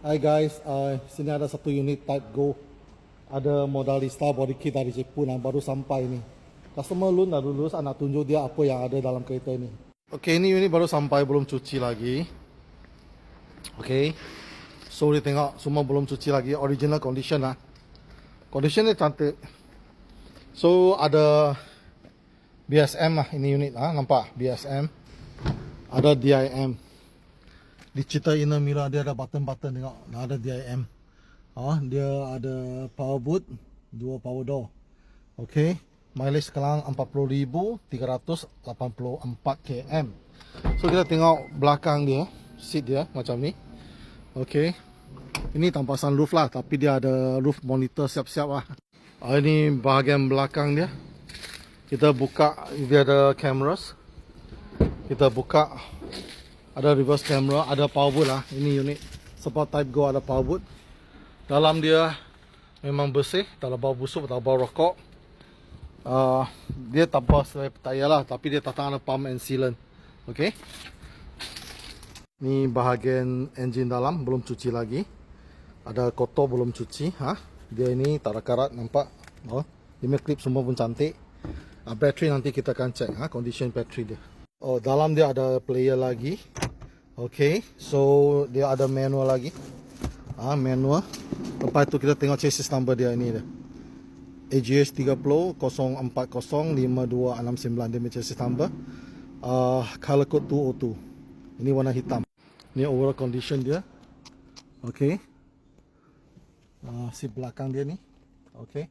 Hai guys, sini ada satu unit Type Go. Ada modalista body kit dari Jepun yang baru sampai ni. Customer loan dah lulus, nak tunjuk dia apa yang ada dalam kereta ni. Okay, ini unit baru sampai, belum cuci lagi. Okay, so dia tengok semua belum cuci lagi, original condition lah. Condition dia cantik. So ada BSM lah ini unit lah, nampak BSM. Ada DIM. Di cerita inner mirror dia ada button-button, tengok. Ada DIM. Dia ada power boot, 2 power door. Okay, mileage sekarang 40,384 km. So kita tengok belakang dia, seat dia macam ni. Okay, ini tanpa sunroof lah, tapi dia ada roof monitor siap-siap lah. Ini bahagian belakang dia. Kita buka, dia ada cameras. Kita buka, ada reverse camera, ada power boot lah. Ini unit Sport Type Go ada power boot. Dalam dia memang bersih, tak ada bau busuk, tak ada bau rokok. Dia tanpa selip tayar lah, tapi dia tak ada pump and sealant. Okay, ni bahagian engine dalam belum cuci lagi. Ada kotor belum cuci. Dia ini tak ada karat, nampak. Dia punya clip semua pun cantik. Battery nanti kita akan cek condition battery dia. Dalam dia ada player lagi. Okay, so dia ada manual lagi. Manual. Lepas tu kita tengok chassis number dia ini dia. AGS 30 040 5269 dia punya chassis number. Color code 202. Ini warna hitam. Ini overall condition dia. Okay. Seat belakang dia ni. Okay.